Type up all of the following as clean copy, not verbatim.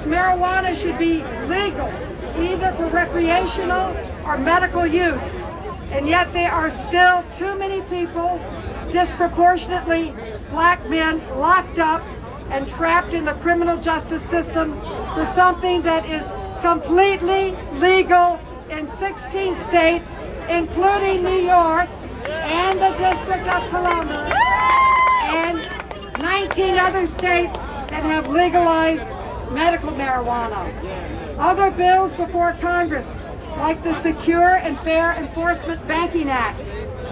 marijuana should be legal, either for recreational or medical use. And yet there are still too many people, disproportionately black men, locked up and trapped in the criminal justice system for something that is completely legal in 16 states, including New York and the District of Columbia, and 19 other states that have legalized medical marijuana. Other bills before Congress, like the Secure and Fair Enforcement Banking Act,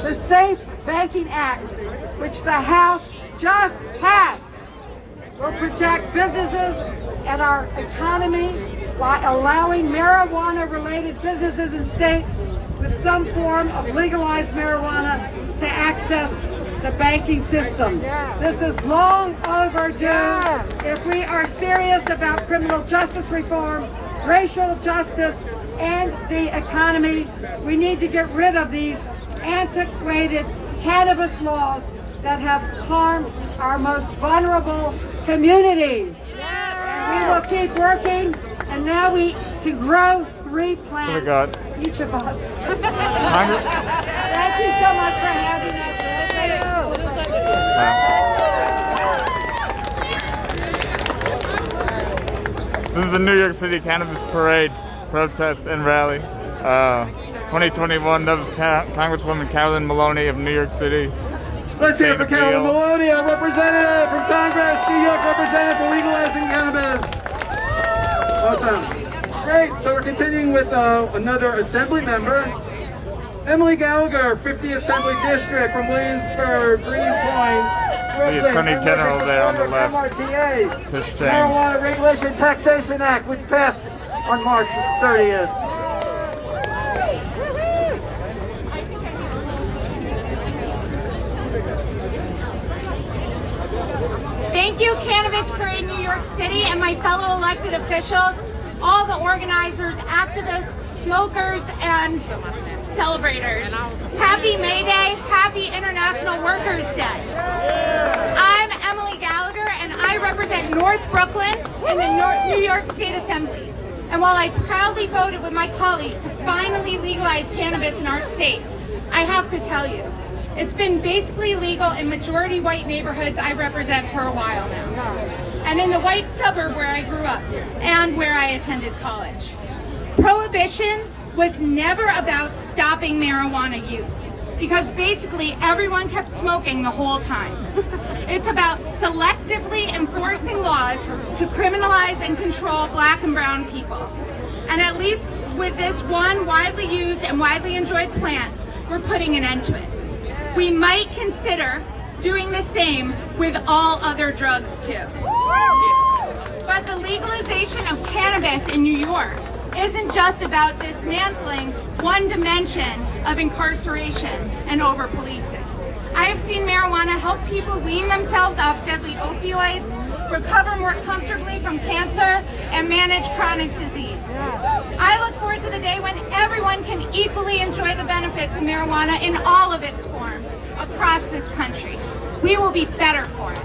the Safe Banking Act, which the House just passed, will protect businesses and our economy by allowing marijuana-related businesses in states with some form of legalized marijuana to access the banking system. This is long overdue. If we are serious about criminal justice reform, racial justice, and the economy, we need to get rid of these antiquated cannabis laws that have harmed our most vulnerable communities. We will keep working, and now we can grow 3 plants, each of us. Thank you so much for having us. This is the New York City Cannabis Parade protest and rally. 2021, that was Congresswoman Carolyn Maloney of New York City. Let's hear it for Carolyn Maloney, our representative from Congress, New York representative for legalizing cannabis. Awesome. Great, so we're continuing with another Assembly member. Emily Gallagher, 50th Assembly District from Williamsburg, Greenpoint, Brooklyn. The Attorney General there on the left. MRTA, Marijuana Regulation Taxation Act, which passed on March 30th. Thank you, Cannabis Parade New York City, and my fellow elected officials, all the organizers, activists, smokers, and celebrators. Happy May Day, happy International Workers' Day. I'm Emily Gallagher, and I represent North Brooklyn in the New York State Assembly. And while I proudly voted with my colleagues to finally legalize cannabis in our state, I have to tell you, it's been basically legal in majority white neighborhoods I represent for a while now, and in the white suburb where I grew up and where I attended college. Prohibition was never about stopping marijuana use, because basically everyone kept smoking the whole time. It's about selectively enforcing laws to criminalize and control black and brown people. And at least with this one widely used and widely enjoyed plant, we're putting an end to it. We might consider doing the same with all other drugs too. But the legalization of cannabis in New York isn't just about dismantling one dimension of incarceration and over-policing. I have seen marijuana help people wean themselves off deadly opioids, recover more comfortably from cancer, and manage chronic disease. I look forward to the day when everyone can equally enjoy the benefits of marijuana in all of its forms across this country. We will be better for it.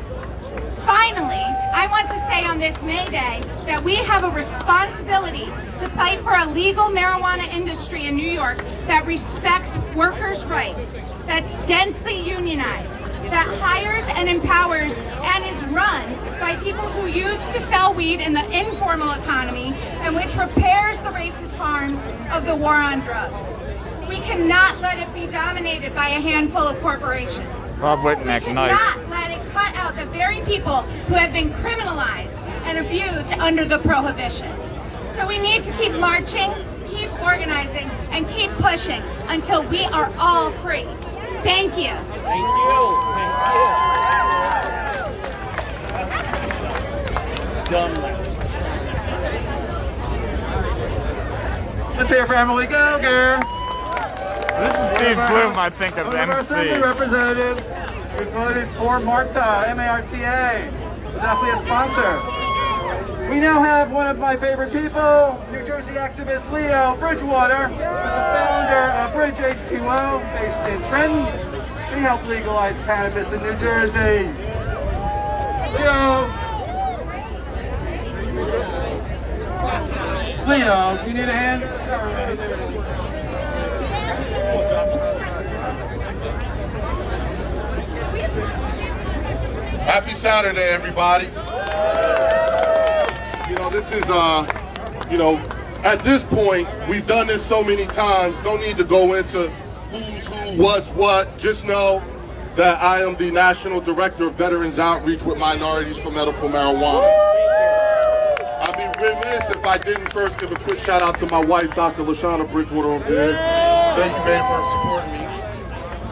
Finally, I want to say on this May Day that we have a responsibility to fight for a legal marijuana industry in New York that respects workers' rights, that's densely unionized, that hires and empowers and is run by people who used to sell weed in the informal economy, and which repairs the racist harms of the war on drugs. We cannot let it be dominated by a handful of corporations. Bob Whitnack, we cannot let it cut out the very people who have been criminalized and abused under the prohibition. So we need to keep marching, keep organizing, and keep pushing until we are all free. Thank you. Thank you. Let's hear for Emily Gallagher. This is Steve Bloom, I think, of One of our Assembly MC. representatives. We voted for Marta, M-A-R-T-A. Exactly a sponsor. We now have one of my favorite people, New Jersey activist Leo Bridgewater, who's the founder of Bridge H2O, based in Trenton. He helped legalize cannabis in New Jersey. Leo. Leo, do you need a hand? Happy Saturday, everybody. You know, this is, at this point, we've done this so many times. No need to go into who's who, what's what. Just know that I am the National Director of Veterans Outreach with Minorities for Medical Marijuana. I'd be remiss if I didn't first give a quick shout out to my wife, Dr. LaShawna Bridgewater over there. Thank you, man, for supporting me.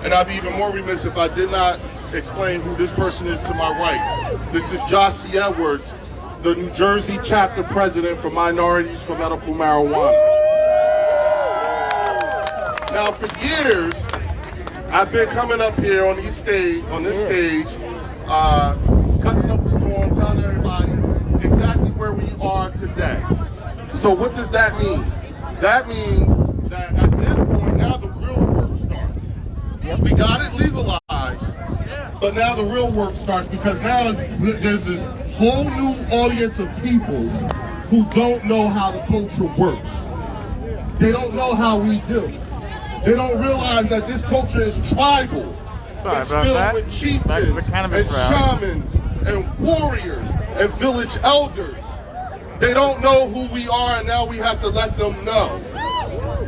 And I'd be even more remiss if I did not explain who this person is to my right. This is Josie Edwards, the New Jersey Chapter President for Minorities for Medical Marijuana. Now, for years, I've been coming up here on this stage, cussing up a storm, telling everybody exactly where we are today. So what does that mean? That means that at this point, now the real work starts. We got it legalized, but now the real work starts, because now there's this whole new audience of people who don't know how the culture works. They don't know how we do. They don't realize that this culture is tribal. It's filled with chieftains and shamans and warriors and village elders. They don't know who we are, and now we have to let them know.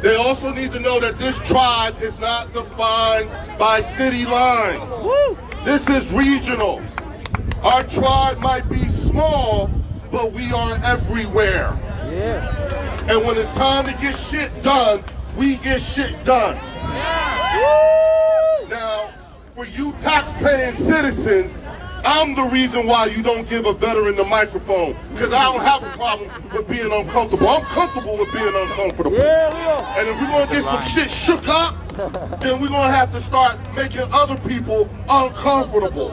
They also need to know that this tribe is not defined by city lines. This is regional. Our tribe might be small, but we are everywhere. And when it's time to get shit done, we get shit done. Now, for you tax-paying citizens, I'm the reason why you don't give a veteran the microphone, because I don't have a problem with being uncomfortable. I'm comfortable with being uncomfortable. And if we're going to get some shit shook up, then we're going to have to start making other people uncomfortable.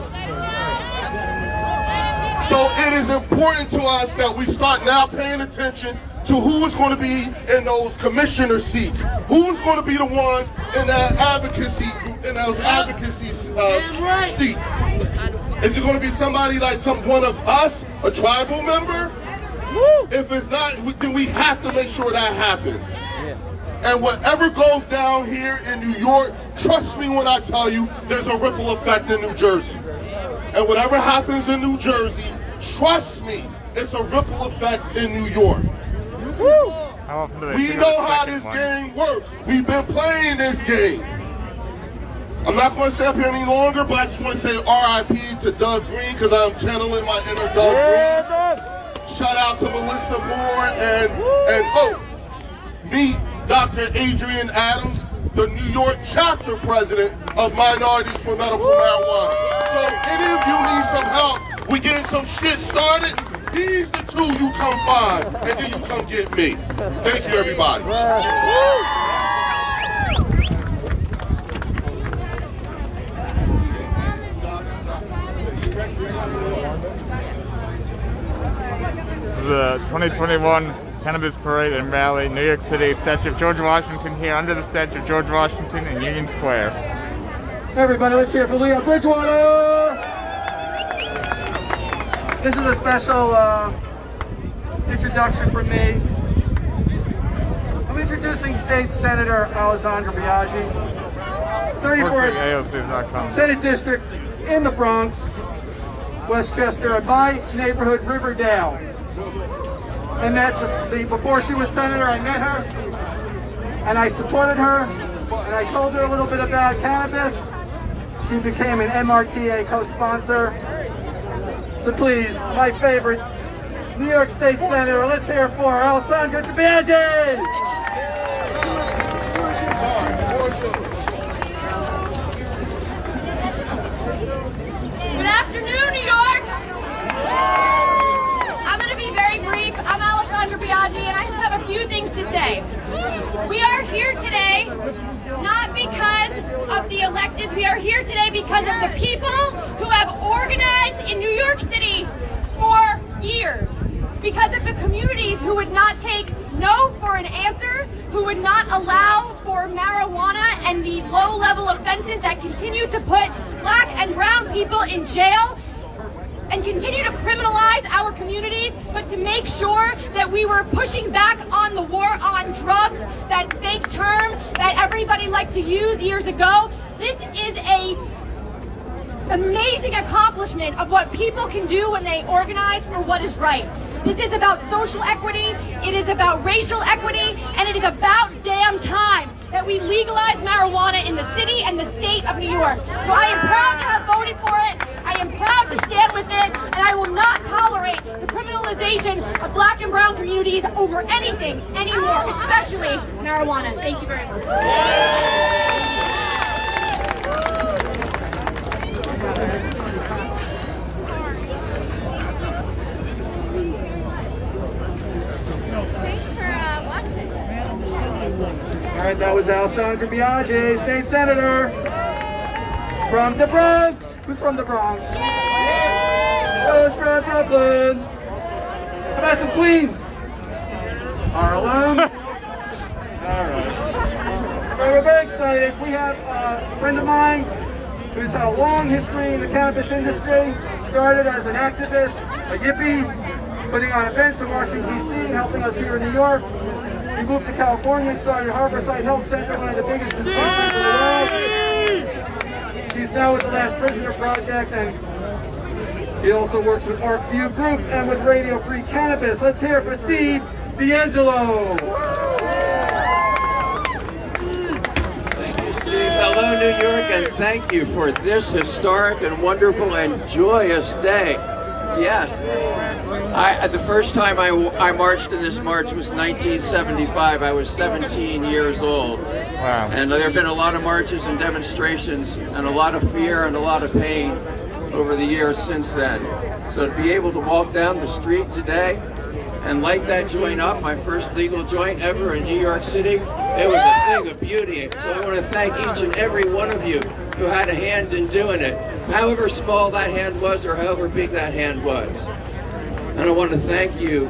So it is important to us that we start now paying attention to who is going to be in those commissioner seats, who is going to be the ones in that advocacy, seats. Is it going to be somebody like one of us, a tribal member? If it's not, then we have to make sure that happens. And whatever goes down here in New York, trust me when I tell you, there's a ripple effect in New Jersey. And whatever happens in New Jersey, trust me, it's a ripple effect in New York. We know how this game works. We've been playing this game. I'm not going to stay up here any longer, but I just want to say R.I.P. to Doug Green, because I'm channeling my inner Doug Green. Shout out to Melissa Moore and meet Dr. Adrian Adams, the New York Chapter President of Minorities for Medical Marijuana. So if any of you need some help with getting some shit started, these the two you come find, and then you come get me. Thank you, everybody. The 2021 Cannabis Parade and Rally, New York City, Statue of George Washington here under the Statue of George Washington in Union Square. Everybody, let's hear it for Leo Bridgewater! This is a special introduction from me. I'm introducing State Senator Alessandra Biaggi, 34th Senate District in the Bronx, Westchester, and my neighborhood, Riverdale. I met before she was senator, I met her, and I supported her, and I told her a little bit about cannabis. She became an MRTA co-sponsor. So please, my favorite New York State Senator, let's hear it for Alessandra Biaggi! Good afternoon, New York! I'm going to be very brief. I'm Alessandra Biaggi, and I just have a few things to say. We are here today not because of the electeds. We are here today because of the people who have organized in New York City for years. Because of the communities who would not take no for an answer, who would not allow for marijuana and the low-level offenses that continue to put black and brown people in jail. and continue to criminalize our communities, but to make sure that we were pushing back on the war on drugs, that fake term that everybody liked to use years ago. This is a amazing accomplishment of what people can do when they organize for what is right. This is about social equity, it is about racial equity, and it is about damn time that we legalize marijuana in the city and the state of New York. So I am proud to have voted for it, I am proud to stand with it, and I will not tolerate the criminalization of black and brown communities over anything anymore, especially marijuana. Thank you very much. Thanks for watching. All right, that was Alessandra Biaggi, State Senator from the Bronx. Who's from the Bronx? Oh, it's from Brooklyn. How about some Queens? Harlem. All right. So we're very excited. We have a friend of mine who's had a long history in the cannabis industry. Started as an activist, a hippie, putting on events in Washington, D.C., and helping us here in New York. He moved to California and started Harborside Health Center, one of the biggest dispensaries in the world. He's now with the Last Prisoner Project, and he also works with ArcView Group and with Radio Free Cannabis. Let's hear it for Steve DeAngelo. Hello, New York, and thank you for this historic and wonderful and joyous day. Yes, the first time I marched in this march was 1975. I was 17 years old. Wow. And there have been a lot of marches and demonstrations and a lot of fear and a lot of pain over the years since then. So to be able to walk down the street today and light that joint up, my first legal joint ever in New York City, it was a thing of beauty. So I want to thank each and every one of you who had a hand in doing it, however small that hand was or however big that hand was. And I want to thank you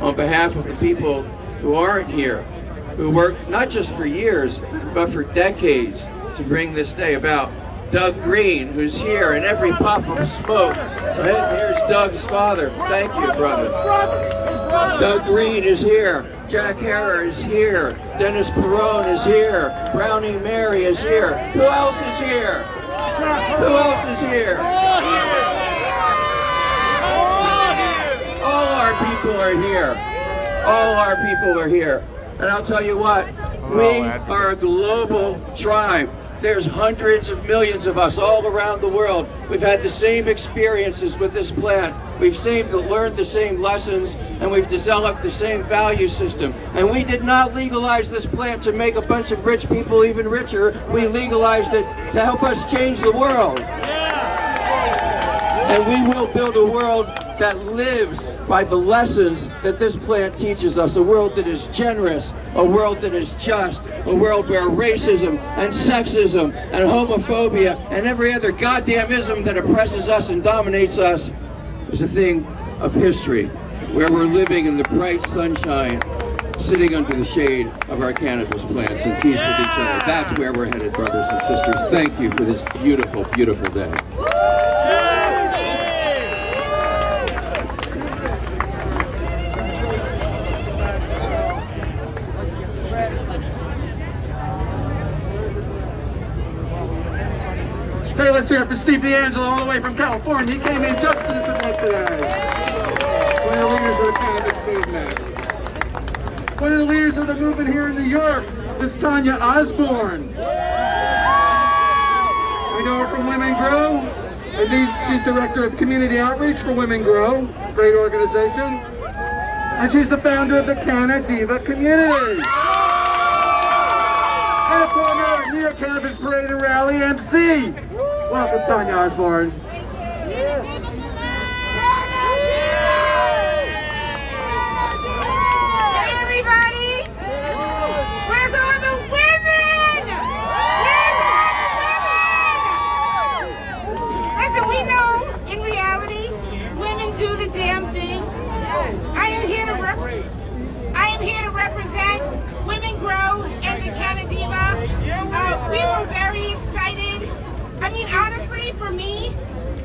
on behalf of the people who aren't here, who worked not just for years, but for decades to bring this day about. Doug Green, who's here, and every pop of smoke. Right? Here's Doug's father. Thank you, brother. Doug Green is here. Jack Harrer is here. Dennis Perone is here. Brownie Mary is here. Who else is here? Who else is here? All our people are here. All our people are here. And I'll tell you what, we are a global tribe. There's hundreds of millions of us all around the world. We've had the same experiences with this plant. We've learned the same lessons, and we've developed the same value system. And we did not legalize this plant to make a bunch of rich people even richer. We legalized it to help us change the world. And we will build a world that lives by the lessons that this plant teaches us, a world that is generous, a world that is just, a world where racism and sexism and homophobia and every other goddamn ism that oppresses us and dominates us is a thing of history, where we're living in the bright sunshine, sitting under the shade of our cannabis plants in peace with each other. That's where we're headed, brothers and sisters. Thank you for this beautiful, beautiful day. Hey, let's hear it for Steve DeAngelo, all the way from California. He came in just for this event today. One of the leaders of the cannabis movement. One of the leaders of the movement here in New York is Tonya Osborne. We know her from Women Grow. And she's Director of Community Outreach for Women Grow, great organization. And she's the founder of the Canna Diva community. And a former New York Cannabis Parade Rally MC. Welcome, Tonya Osborne. Hey everybody! Where's all the women? Listen, we know in reality, women do the damn thing. I am here to represent Women Grow and the Canna Diva. We were very excited. I mean, honestly, for me,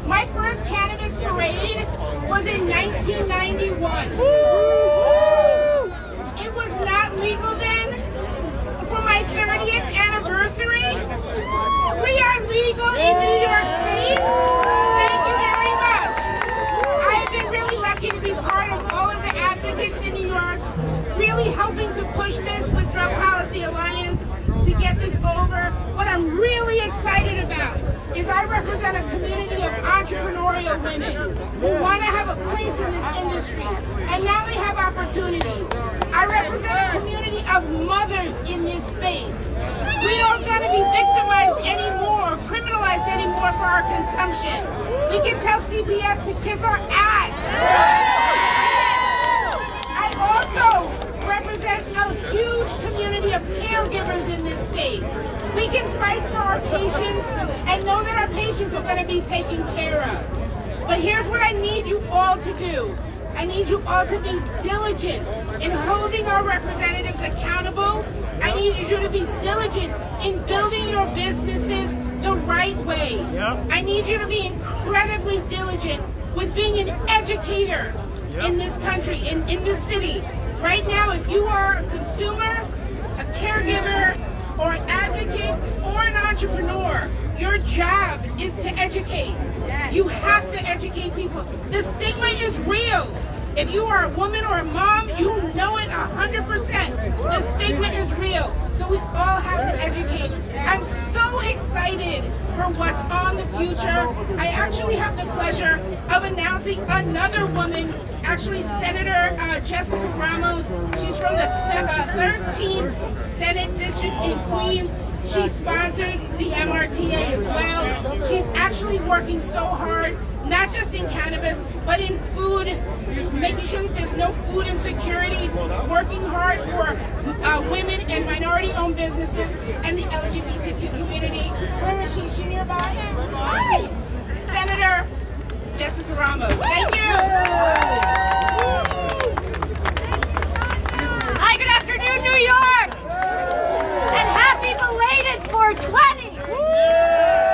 My first cannabis parade was in 1991. It was not legal then. For my 30th anniversary, we are legal in New York State. Thank you very much. I've been really lucky to be part of all of the advocates in New York, really helping to push this with Drug Policy Alliance to get this over. What I'm really excited about is I represent a community of entrepreneurial women who want to have a place in this industry, and now they have opportunities. I represent a community of mothers in this space. We aren't going to be victimized anymore, criminalized anymore for our consumption. We can tell CPS to kiss our ass. I also represent a huge community of caregivers in this state. We can fight for our patients and know that our patients are going to be taken care of. But here's what I need you all to do. I need you all to be diligent in holding our representatives accountable. I need you to be diligent in building your businesses the right way. I need you to be incredibly diligent with being an educator in this country, in this city. Right now, if you are a consumer, a caregiver, or an advocate, or an entrepreneur, your job is to educate. You have to educate people. The stigma is real. If you are a woman or a mom, you know it 100%. The stigma is real. So we all have to educate. I'm so excited for what's on the future. I actually have the pleasure of announcing another woman, actually Senator Jessica Ramos. She's from the 13th Senate District in Queens. She sponsored the MRTA as well. She's actually working so hard, not just in cannabis, but in food, making sure that there's no food insecurity, working hard for women and minority-owned businesses and the LGBTQ community. Where is she? Is she nearby? Hi! Senator Jessica Ramos. Thank you! Hi, good afternoon, New York! And happy belated 420!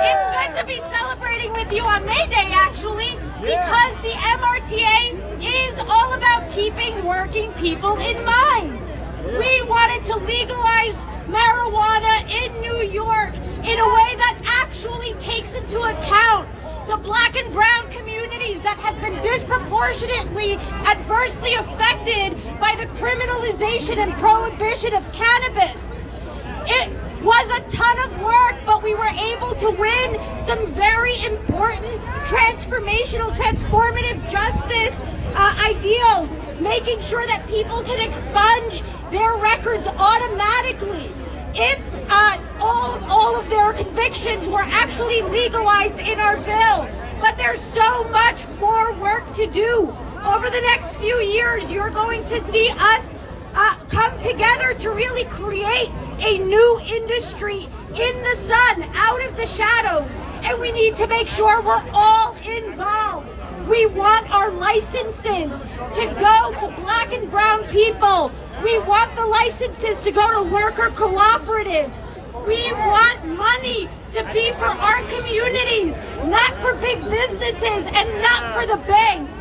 It's good to be celebrating with you on May Day, actually, because the MRTA is all about keeping working people in mind. We wanted to legalize marijuana in New York in a way that actually takes into account the black and brown communities that have been disproportionately adversely affected by the criminalization and prohibition of cannabis. It was a ton of work, but we were able to win some very important transformative justice ideals, making sure that people can expunge their records automatically if all of their convictions were actually legalized in our bill. But there's so much more work to do. Over the next few years, you're going to see us come together to really create a new industry in the sun, out of the shadows, and we need to make sure we're all involved. We want our licenses to go to black and brown people. We want the licenses to go to worker cooperatives. We want money to be for our communities, not for big businesses and not for the banks.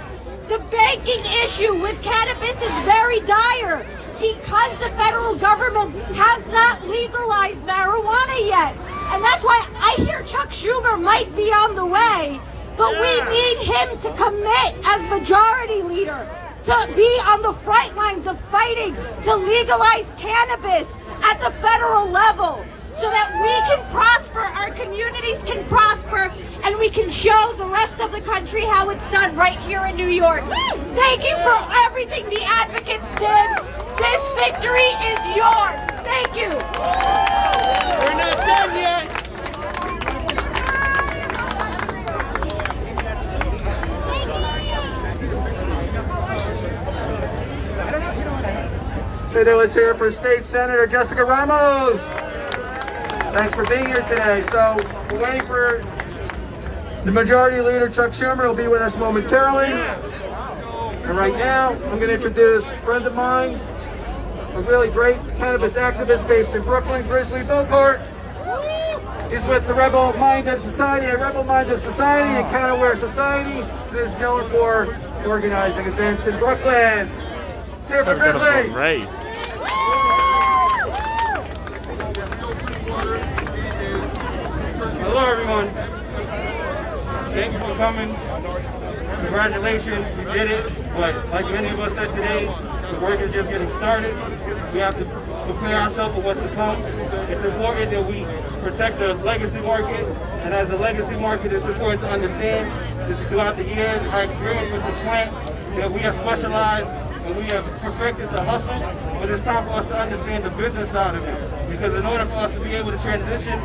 The banking issue with cannabis is very dire because the federal government has not legalized marijuana yet. And that's why I hear Chuck Schumer might be on the way, but we need him to commit as majority leader to be on the front lines of fighting to legalize cannabis at the federal level so that we can prosper, our communities can prosper, and we can show the rest of the country how it's done right here in New York. Thank you for everything the advocates did. This victory is yours. Thank you. We're not done yet. Today, let's hear it for State Senator Jessica Ramos. Thanks for being here today. So we're waiting for the Majority Leader Chuck Schumer. He'll be with us momentarily. And right now, I'm going to introduce a friend of mine, a really great cannabis activist based in Brooklyn, Grizzly Billcourt. He's with the Rebel Minded Society, a Rebel Minded Society, a Counterwear Society, and is known for organizing events in Brooklyn. Let's hear it for Grizzly. Right. Hello, everyone. Thank you for coming. Congratulations, you did it. But like many of us said today, the work is just getting started. We have to prepare ourselves for what's to come. It's important that we protect the legacy market. And as the legacy market, it's important to understand that throughout the years, our experience with the plant, that we have specialized and we have perfected the hustle. But it's time for us to understand the business side of it. Because in order for us to be able to transition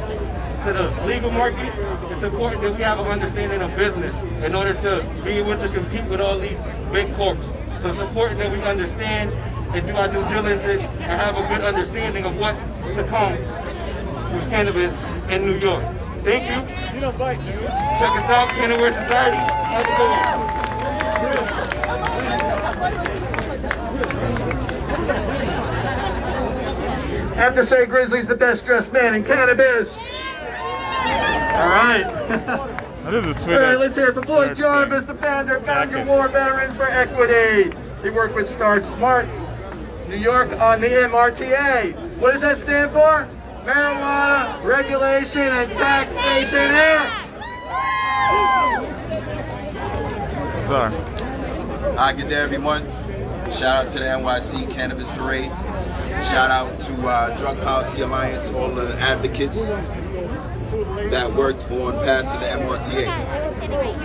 to the legal market, it's important that we have an understanding of business in order to be able to compete with all these big corps. So it's important that we understand and do our due diligence and have a good understanding of what to come with cannabis in New York. Thank you. Check us out, Canterbury Society. Have a good one. I have to say Grizzly's the best dressed man in cannabis. All right. That is a sweet. All right, let's hear it for Floyd Jarvis, the founder of Ganja War Veterans for Equity. He worked with Start Smart New York on the MRTA. What does that stand for? Marijuana Regulation and Taxation Act. Sorry. Hi, good day, everyone. Shout out to the NYC Cannabis Parade. Shout out to Drug Policy Alliance, all the advocates that worked on passing the MRTA.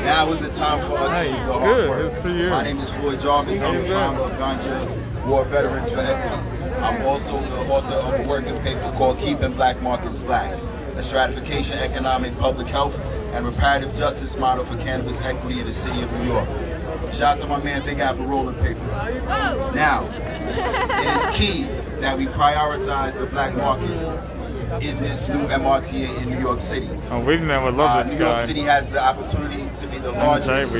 Now is the time for us to do the hard work. My name is Floyd Jarvis. I'm the founder of Ganja War Veterans for Equity. I'm also the author of a working paper called Keeping Black Markets Black, a stratification, economic, public health, and reparative justice model for cannabis equity in the city of New York. Shout out to my man Big Apple Rolling Papers. Now, it is key that we prioritize the black market in this new MRTA in New York City. Oh, Weedman would love this New York guy. City has the opportunity to be the largest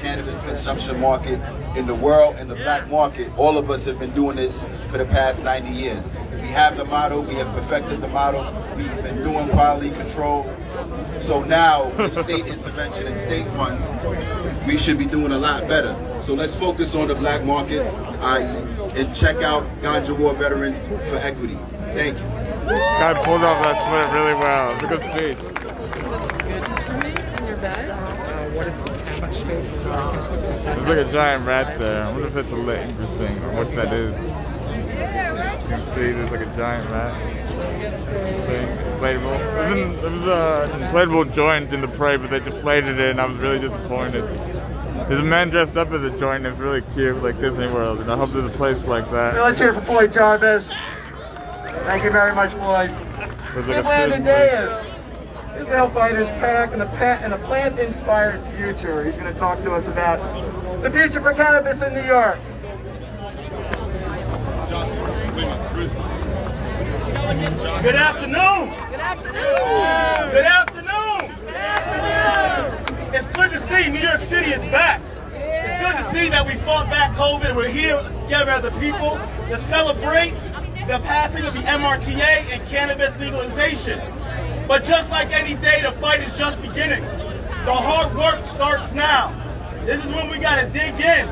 cannabis consumption market in the world, and the black market. All of us have been doing this for the past 90 years. We have the model, we have perfected the model, we've been doing quality control. So now, with state intervention and state funds, we should be doing a lot better. So let's focus on the black market and check out Ganja War Veterans for Equity. Thank you. Guy pulled off that sweat really well. It's a good speech. There's like a giant rat there. I wonder if that's a dangerous thing or what that is. You can see there's like a giant rat thing. Inflatable. There was an inflatable joint in the parade, but they deflated it, and I was really disappointed. There's a man dressed up as a joint, and it's really cute, like Disney World, and I hope there's a place like that. Let's hear it for Floyd Jarvis. Thank you very much, Floyd. Good Landon Diaz. This Hellfighters pack and the plant-inspired future. He's going to talk to us about the future for cannabis in New York. Good afternoon. Good afternoon. Good afternoon. Good afternoon. It's good to see New York City is back. It's good to see that we fought back COVID. We're here together as a people to celebrate the passing of the MRTA and cannabis legalization. But just like any day, the fight is just beginning. The hard work starts now. This is when we got to dig in,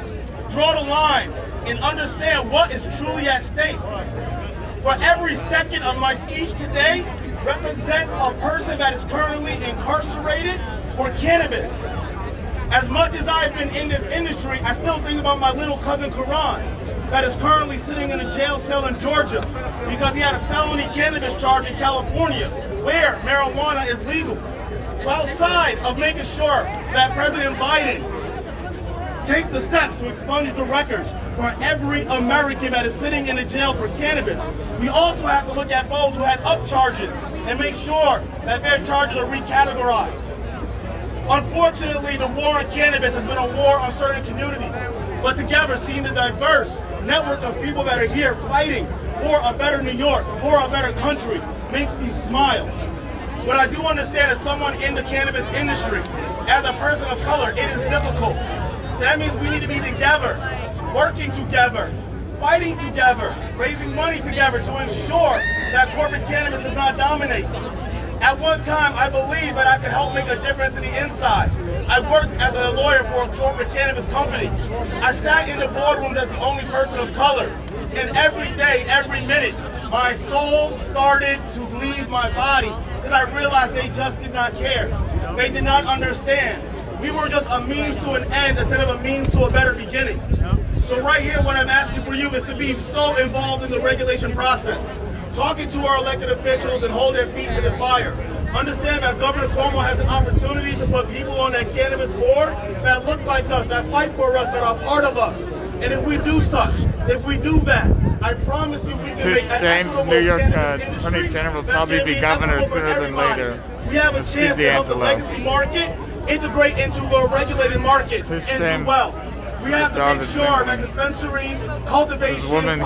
draw the lines, and understand what is truly at stake. For every second of my speech today represents a person that is currently incarcerated for cannabis. As much as I've been in this industry, I still think about my little cousin Karan that is currently sitting in a jail cell in Georgia because he had a felony cannabis charge in California where marijuana is legal. So outside of making sure that President Biden takes the steps to expunge the records for every American that is sitting in a jail for cannabis, we also have to look at those who had up charges and make sure that their charges are recategorized. Unfortunately, the war on cannabis has been a war on certain communities, but together seeing the diverse network of people that are here fighting for a better New York, for a better country, makes me smile. What I do understand as someone in the cannabis industry, as a person of color, it is difficult. So that means we need to be together, working together, fighting together, raising money together to ensure that corporate cannabis does not dominate. At one time, I believed that I could help make a difference in the inside. I worked as a lawyer for a corporate cannabis company. I sat in the boardroom as the only person of color. And every day, every minute, my soul started to leave my body because I realized they just did not care. They did not understand. We were just a means to an end instead of a means to a better beginning. So right here, what I'm asking for you is to be so involved in the regulation process. Talking to our elected officials and hold their feet to the fire. Understand that Governor Cuomo has an opportunity to put people on that cannabis board that look like us, that fight for us, that are part of us. And if we do such, if we do that, I promise you we can make an equitable New York cannabis Attorney industry General will that's probably gonna be governor equitable for sooner than everybody. later. We have a chance to help the legacy market integrate into a regulated market and do well. We have to make sure that dispensaries, cultivation,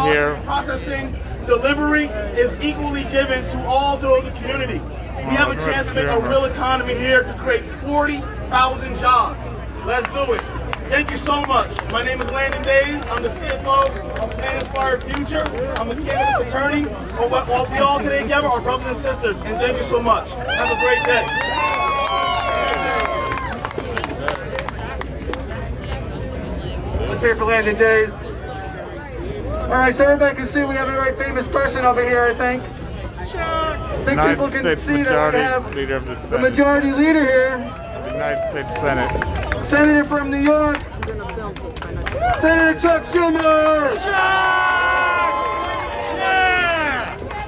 processing, delivery is equally given to all those in the community. We have a chance to make a real economy here to create 40,000 jobs. Let's do it. Thank you so much. My name is Landon Days. I'm the CFO of Plan Inspired Future. I'm a cannabis attorney. Well, we all today together are brothers and sisters. And thank you so much. Have a great day. Let's hear it for Landon Days. All right, so everybody can see we have a very famous person over here, I think. I think people can see that we have the majority leader here. The United States Senate. Senator from New York, Senator Chuck Schumer.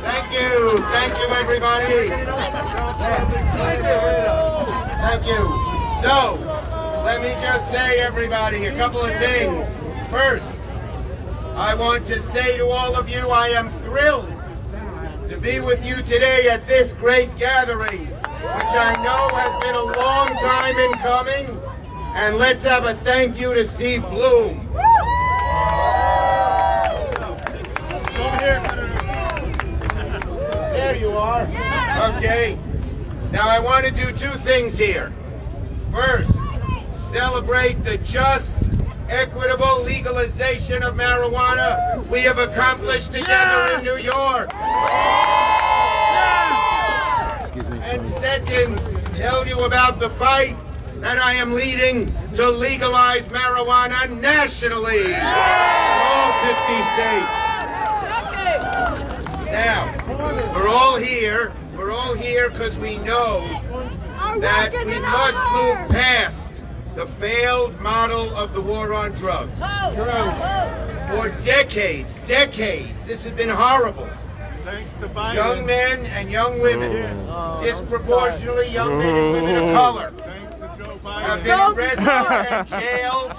Thank you everybody. Thank you. So, let me just say everybody a couple of things. First, I want to say to all of you, I am thrilled to be with you today at this great gathering, which I know has been a long time in coming. And let's have a thank you to Steve Bloom. There you are. Okay. Now I want to do two things here. First, celebrate the just, equitable legalization of marijuana we have accomplished together in New York. And second, tell you about the fight that I am leading to legalize marijuana nationally in all 50 states. Now, we're all here because we know that we must move past the failed model of the war on drugs. For decades, this has been horrible. Young men and young women, disproportionately young men and women of color, have been arrested and jailed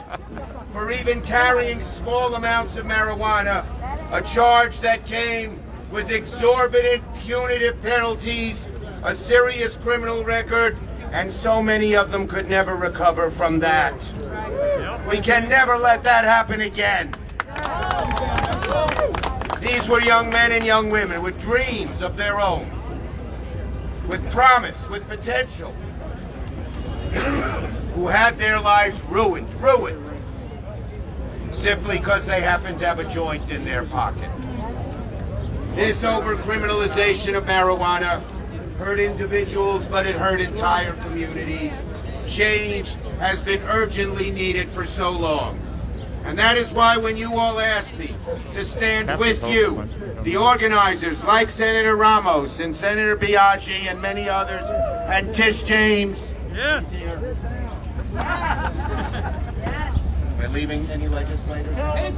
for even carrying small amounts of marijuana, a charge that came with exorbitant punitive penalties, a serious criminal record, and so many of them could never recover from that. We can never let that happen again. These were young men and young women with dreams of their own, with promise, with potential, who had their lives ruined, simply because they happened to have a joint in their pocket. This over-criminalization of marijuana hurt individuals, but it hurt entire communities. Change has been urgently needed for so long. And that is why when you all asked me to stand with you, the organizers like Senator Ramos and Senator Biaggi and many others, and Tish James. Yes. Am I leaving any legislators? And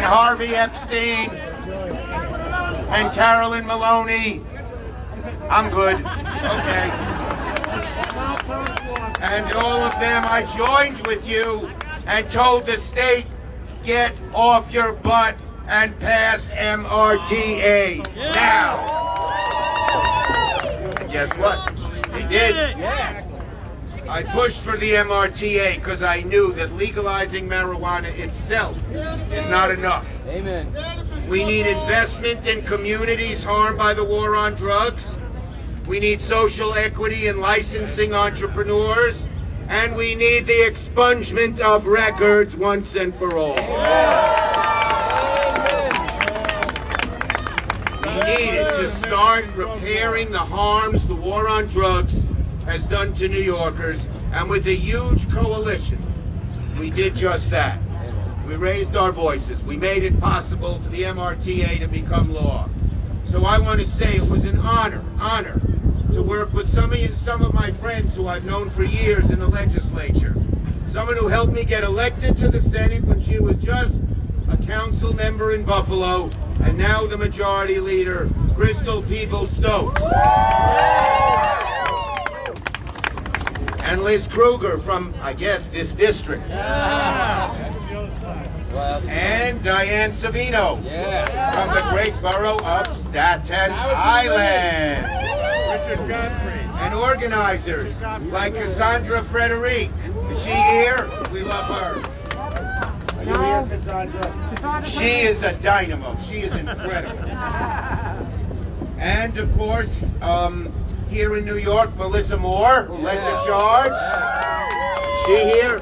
Harvey Epstein and Carolyn Maloney. I'm good. Okay. And all of them, I joined with you and told the state, get off your butt and pass MRTA now. And guess what? They did. I pushed for the MRTA because I knew that legalizing marijuana itself is not enough. Amen. We need investment in communities harmed by the war on drugs. We need social equity in licensing entrepreneurs. And we need the expungement of records once and for all. We needed to start start repairing the harms the war on drugs has done to New Yorkers, and with a huge coalition, we did just that. We raised our voices. We made it possible for the MRTA to become law. So I want to say it was an honor to work with some of my friends who I've known for years in the legislature. Someone who helped me get elected to the Senate when she was just a council member in Buffalo, and now the Majority Leader, Crystal Peebles-Stokes. And Liz Kruger from, I guess, this district. And Diane Savino from the great borough of Staten Island. Richard Godfrey. And organizers like Cassandra Frederique. Is she here? We love her. Are you here, Cassandra? She is a dynamo. She is incredible. And of course, here in New York, Melissa Moore, who led the charge. Is she here?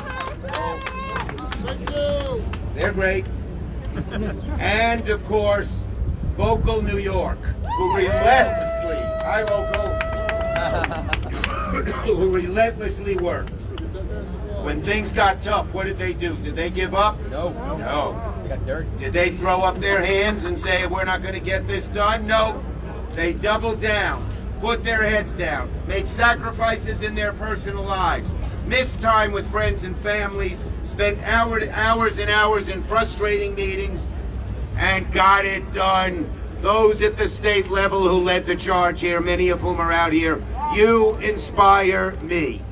They're great. And of course, Vocal New York, who relentlessly, hi Vocal, who relentlessly worked. When things got tough, what did they do? Did they give up? No. No. They got dirt. Did they throw up their hands and say, we're not going to get this done? No. They doubled down, put their heads down, made sacrifices in their personal lives, missed time with friends and families, spent hours and hours in frustrating meetings, and got it done. Those at the state level who led the charge here, many of whom are out here, you inspire me.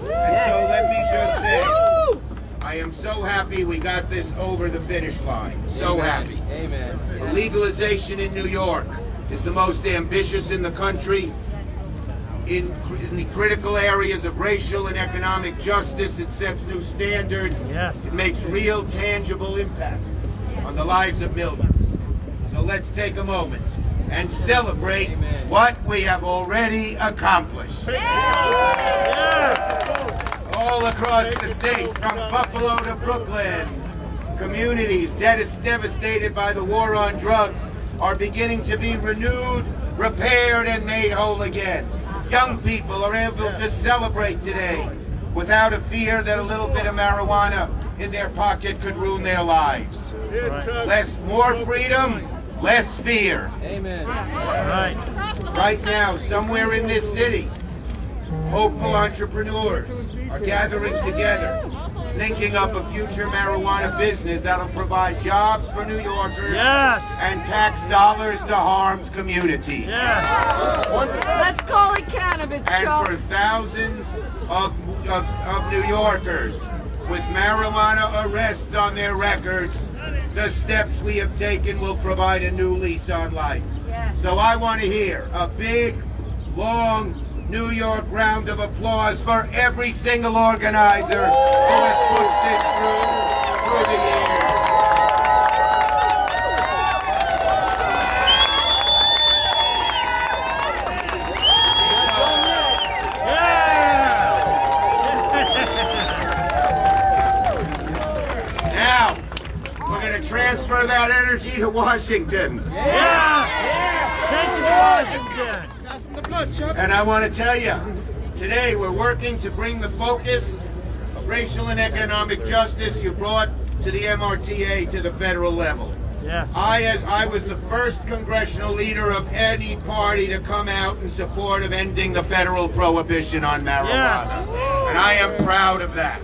And so let me just say, I am so happy we got this over the finish line. So happy. Amen. The legalization in New York is the most ambitious in the country. In the critical areas of racial and economic justice, it sets new standards. Yes. It makes real, tangible impacts on the lives of millions. So let's take a moment and celebrate what we have already accomplished. All across the state, from Buffalo to Brooklyn, communities devastated by the war on drugs are beginning to be renewed, repaired, and made whole again. Young people are able to celebrate today without a fear that a little bit of marijuana in their pocket could ruin their lives. More freedom, less fear. Amen. Right now, somewhere in this city, hopeful entrepreneurs are gathering together, thinking up a future marijuana business that'll provide jobs for New Yorkers and tax dollars to harmed communities. Let's call it cannabis, And Chuck. for thousands of New Yorkers with marijuana arrests on their records, the steps we have taken will provide a new lease on life. So I want to hear a big, long New York round of applause for every single organizer who has pushed this through the years. Now, we're going to transfer that energy to Washington. And I want to tell you, today we're working to bring the focus of racial and economic justice you brought to the MRTA to the federal level. I was the first congressional leader of any party to come out in support of ending the federal prohibition on marijuana. And I am proud of that.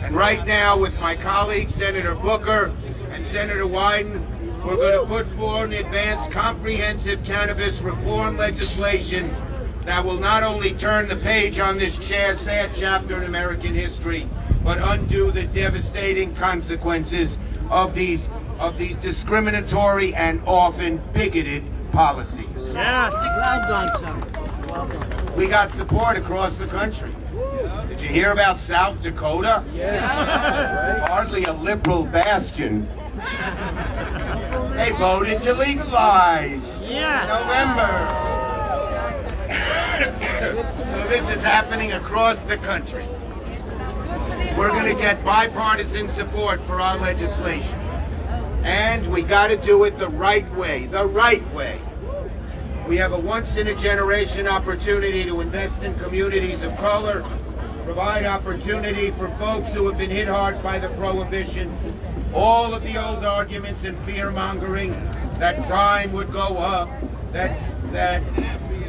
And right now, with my colleagues, Senator Booker and Senator Wyden, we're going to put forward an advanced comprehensive cannabis reform legislation that will not only turn the page on this sad chapter in American history, but undo the devastating consequences of these discriminatory and often bigoted policies. Well done, Chuck. Well done. We got support across the country. Did you hear about South Dakota? Hardly a liberal bastion. They voted to legalize in November. So this is happening across the country. We're going to get bipartisan support for our legislation. And we got to do it the right way. We have a once-in-a-generation opportunity to invest in communities of color, provide opportunity for folks who have been hit hard by the prohibition. All of the old arguments and fear-mongering that crime would go up, that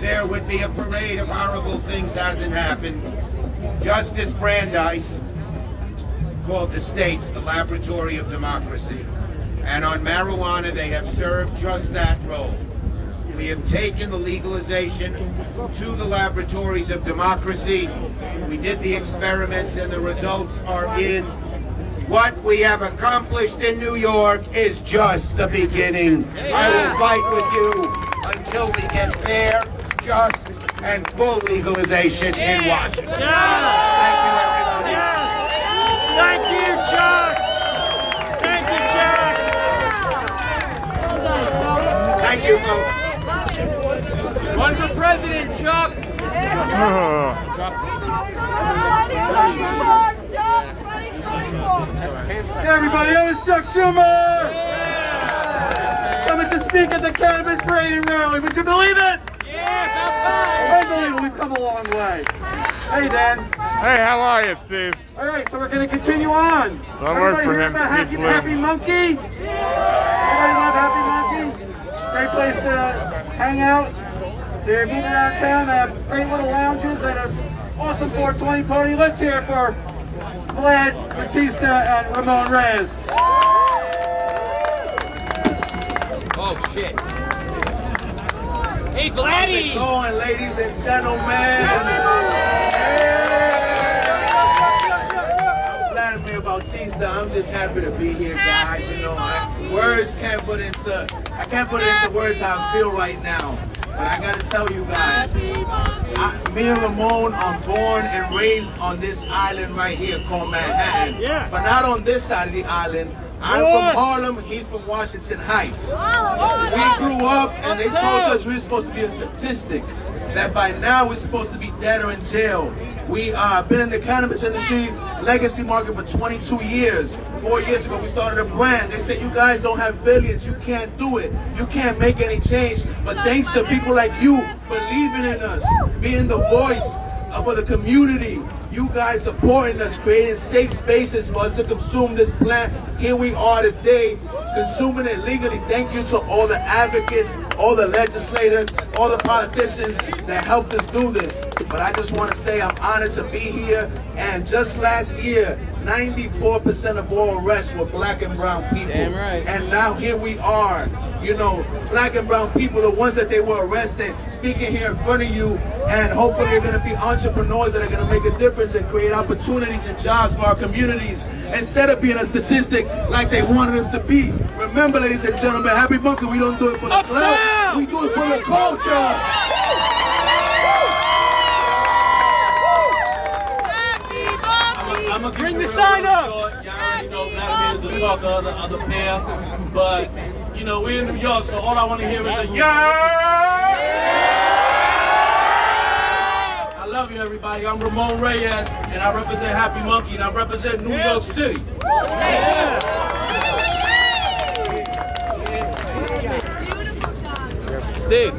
there would be a parade of horrible things hasn't happened. Justice Brandeis called the states the laboratory of democracy. And on marijuana, they have served just that role. We have taken the legalization to the laboratories of democracy. We did the experiments and the results are in. What we have accomplished in New York is just the beginning. I will fight with you until we get fair, just, and full legalization in Washington. Thank you, everybody. Thank you, Chuck. Thank you, Chuck. Thank you, folks. Run for president, Chuck. Hey everybody, that was Chuck Schumer! Coming to speak at the Cannabis Parade Rally. Would you believe it? Yeah, Unbelievable, we've come a long way. Hey Dan. Hey, how are you, Steve? Alright, so we're going to continue on. So I work for him, Everybody Steve hear about Happy Monkey? Everybody love Happy Monkey? Great place to hang out. They're moving around town. They have great little lounges and an awesome 420 party. Let's hear it for Vlad, Letitia, and Ramon Reyes. Oh, shit. Hey, Vladdy! How's it going, ladies and gentlemen? I'm Vladimir Bautista. I'm just happy to be here, guys. You know, I can't put into words how I feel right now. But I gotta tell you guys, me and Ramon are born and raised on this island right here called Manhattan. Yeah. But not on this side of the island. I'm from Harlem, he's from Washington Heights. We grew up and they told us we were supposed to be a statistic. That by now we're supposed to be dead or in jail. We been in the cannabis industry, legacy market for 22 years. 4 years ago we started a brand. They said you guys don't have billions, you can't do it. You can't make any change. But thanks to people like you believing in us, being the voice for the community, you guys supporting us, creating safe spaces for us to consume this plant. Here we are today, consuming it legally. Thank you to all the advocates, all the legislators, all the politicians that helped us do this. But I just want to say I'm honored to be here. And just last year, 94% of all arrests were black and brown people. Damn right. And now here we are, you know, black and brown people, the ones that they were arrested, speaking here in front of you. And hopefully they're going to be entrepreneurs that are going to make a difference and create opportunities and jobs for our communities instead of being a statistic like they wanted us to be. Remember, ladies and gentlemen, Happy Monkey, we don't do it for the clout, we do it for the culture. I'm gonna bring the sign up. Y'all already know Vladimir is the talker of the other pair, but you know we're in New York, so all I want to hear is a yeah. I love you, everybody. I'm Ramon Reyes, and I represent Happy Monkey, and I represent New York City. Steve.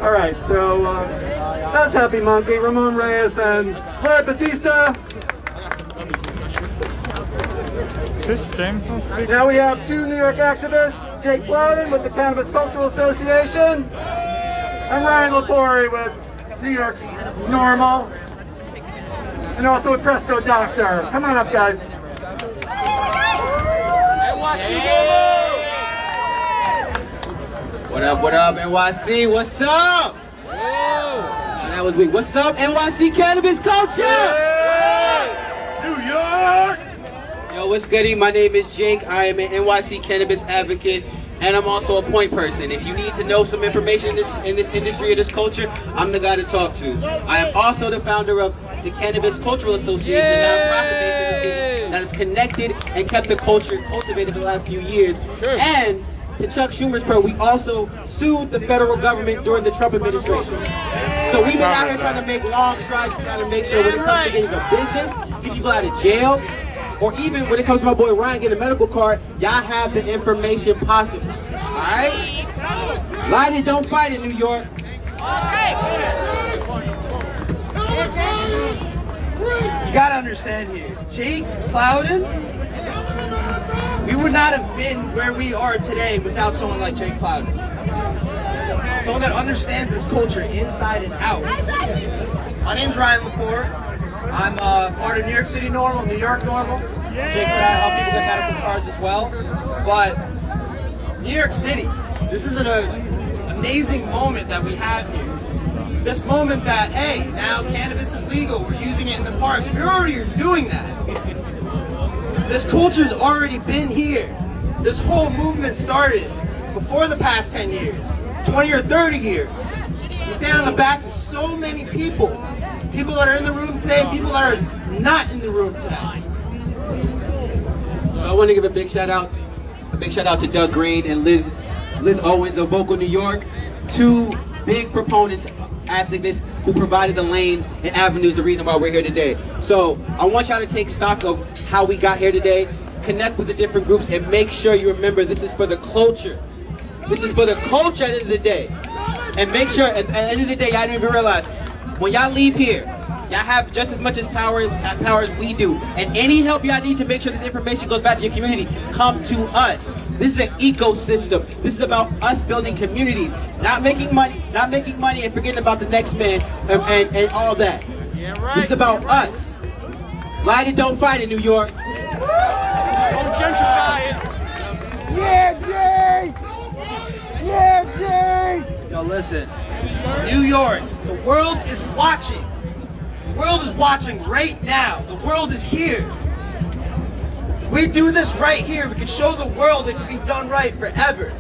All right, so that's Happy Monkey, Ramon Reyes, and Vlad Batista. Now we have two New York activists, Jake Plowden with the Cannabis Cultural Association, and Ryan Lepori with New York's Normal, and also a Presto Doctor. Come on up, guys. What up, NYC? What's up? That was weak. What's up, NYC Cannabis Culture? New York! Yo, what's goody? My name is Jake. I am an NYC Cannabis advocate, and I'm also a point person. If you need to know some information in this industry or this culture, I'm the guy to talk to. I am also the founder of the Cannabis Cultural Association, nonprofit that has connected and kept the culture cultivated for the last few years. Sure. And to Chuck Schumer's part, we also sued the federal government during the Trump administration. So we've been out here trying to make long strides. We got to make sure when it comes to getting a business, get people out of jail, or even when it comes to my boy Ryan getting a medical card, y'all have the information possible. Alright? Light it, don't fight it, New York. You gotta understand here, Jake Plowden, we would not have been where we are today without someone like Jake Plowden. Someone that understands this culture inside and out. My name's Ryan Laporte. I'm part of New York City Normal, New York Normal. Jake and I help people get medical cards as well. But New York City, this is an amazing moment that we have here. This moment that, hey, now cannabis is legal, we're using it in the parks. We're already doing that. This culture's already been here. This whole movement started before the past 10 years, 20 or 30 years. We stand on the backs of so many people. People that are in the room today, people that are not in the room today. I want to give a big shout out to Doug Green and Liz Owens of Vocal New York, two big proponents, activists who provided the lanes and avenues, the reason why we're here today. So I want y'all to take stock of how we got here today, connect with the different groups, and make sure you remember this is for the culture. This is for the culture at the end of the day. And make sure at the end of the day, y'all don't even realize, when y'all leave here, y'all have just as much power as we do. And any help y'all need to make sure this information goes back to your community, come to us. This is an ecosystem. This is about us building communities, not making money and forgetting about the next man and all that. Yeah, right. This is about us. Light it, don't fight it, New York. Don't gentrify it. Yeah, Jay! Yeah, Jay! Yo, listen. New York, the world is watching. The world is watching right now. The world is here. We do this right here, we can show the world it can be done right forever.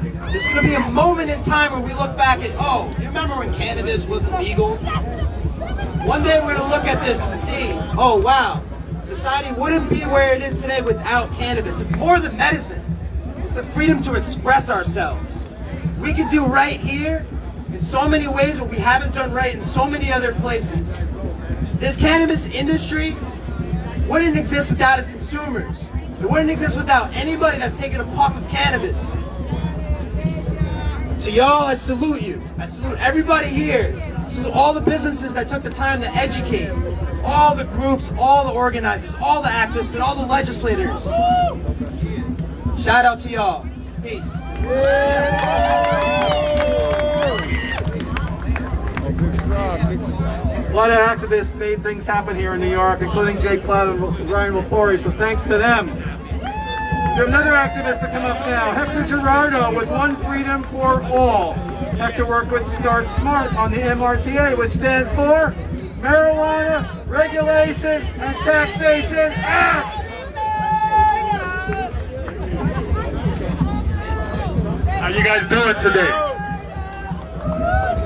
There's going to be a moment in time where we look back at, oh, you remember when cannabis wasn't legal? One day we're going to look at this and see, oh wow, society wouldn't be where it is today without cannabis. It's more than medicine. It's the freedom to express ourselves. We can do right here in so many ways what we haven't done right in so many other places. This cannabis industry wouldn't exist without its consumers. It wouldn't exist without anybody that's taking a puff of cannabis. So y'all, I salute you. I salute everybody here. I salute all the businesses that took the time to educate. All the groups, all the organizers, all the activists, and all the legislators. Shout out to y'all. Peace. A lot of activists made things happen here in New York, including Jake Plowden and Ryan Laporte, so thanks to them. We have another activist to come up now, Hector Gerardo with One Freedom for All. Hector worked with Start Smart on the MRTA, which stands for Marijuana Regulation and Taxation Act. How you guys doing today?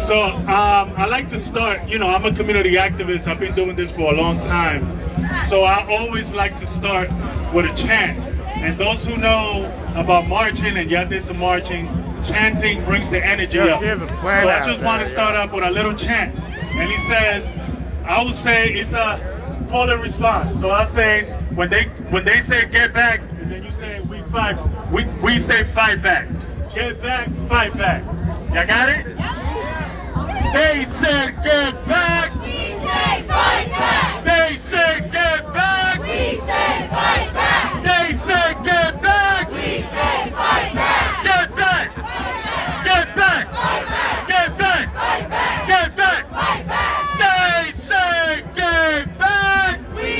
So I like to start, I'm a community activist. I've been doing this for a long time. So I always like to start with a chant. And those who know about marching, and y'all did some marching, chanting brings the energy up. So I just want to start up with a little chant. And he says, I will say it's a call and response. So I say, when they say get back, and then you say we fight, we say fight back. Get back, fight back. Y'all got it? They say get back. We say fight back. They say get back. We say fight back. They say get back. We say fight back. Get back. Get back. Get back. Get back. They say get back. We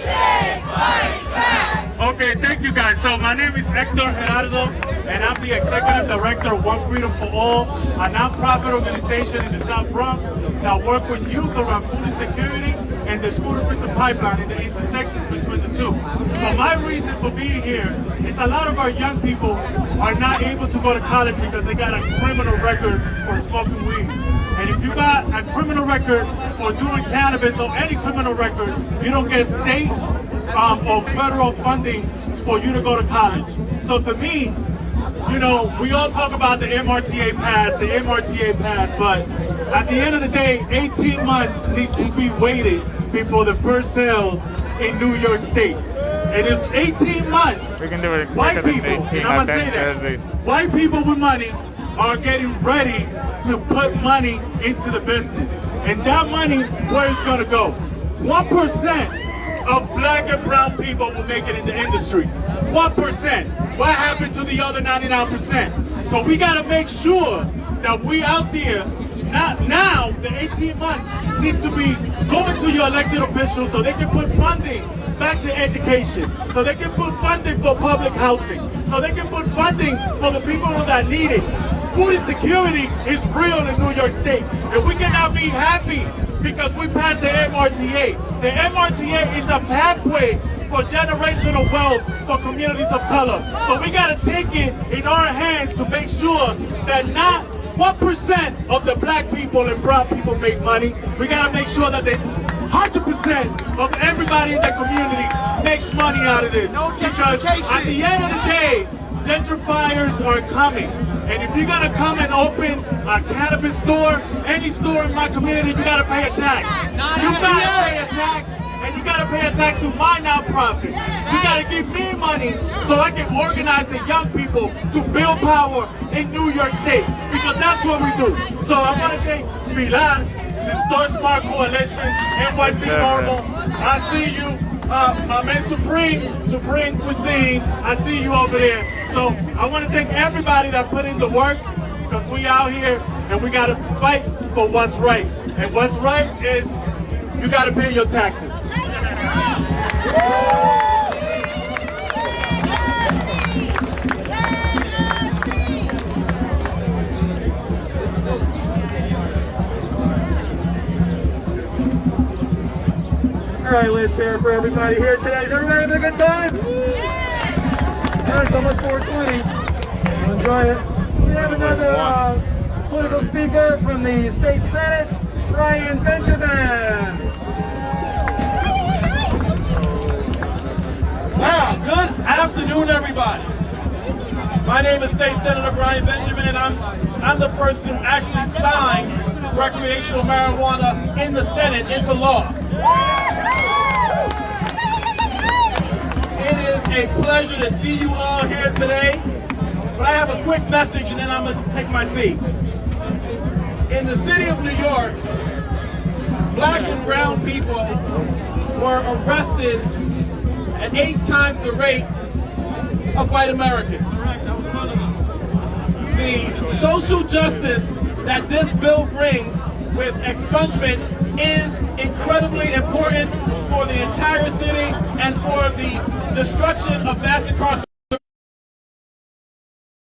say fight back. Okay, thank you guys. So my name is Hector Gerardo, and I'm the Executive Director of One Freedom for All, a nonprofit organization in the South Bronx that work with youth around food insecurity and the school-to-prison pipeline in the intersections between the two. So my reason for being here is a lot of our young people are not able to go to college because they got a criminal record for smoking weed. And if you got a criminal record for doing cannabis or any criminal record, you don't get state or federal funding for you to go to college. So for me, we all talk about the MRTA pass, but at the end of the day, 18 months needs to be waited before the first sales in New York State. It is 18 months. We can do it White quicker people, than 18. and I'm I gonna say bet that. Jersey. White people with money are getting ready to put money into the business. And that money, where it's gonna go? 1% of black and brown people will make it in the industry. 1%. What happened to the other 99%? So we gotta make sure that we out there, not now, the 18 months needs to be going to your elected officials so they can put funding back to education, so they can put funding for public housing, so they can put funding for the people that need it. Food insecurity is real in New York State, and we cannot be happy because we passed the MRTA. The MRTA is a pathway for generational wealth for communities of color. So we gotta take it in our hands to make sure that not 1% of the black people and brown people make money. We gotta make sure that 100% of everybody in the community makes money out of this. Because at the end of the day, gentrifiers are coming. And if you're gonna come and open a cannabis store, any store in my community, you gotta pay a tax. You gotta pay a tax, and you gotta pay a tax to my nonprofit. You gotta give me money so I can organize the young people to build power in New York State, because that's what we do. So I wanna thank Pilar, the Start Smart Coalition, NYC Marble. I see you. I'm in Supreme Cuisine. I see you over there. So I want to thank everybody that put in the work, because we out here and we got to fight for what's right. And what's right is you got to pay your taxes. All right, let's hear it for everybody here today. Is everybody having a good time? All right, it's almost 4:20. Enjoy it. We have another political speaker from the state senate, Brian Benjamin. Wow, good afternoon, everybody. My name is State Senator Brian Benjamin, and I'm the person who actually signed recreational marijuana in the Senate into law. It is a pleasure to see you all here today, but I have a quick message and then I'm going to take my seat. In the city of New York, black and brown people were arrested at 8 times the rate of white Americans. The social justice that this bill brings with expungement is incredibly important for the entire city and for the destruction of mass incarceration.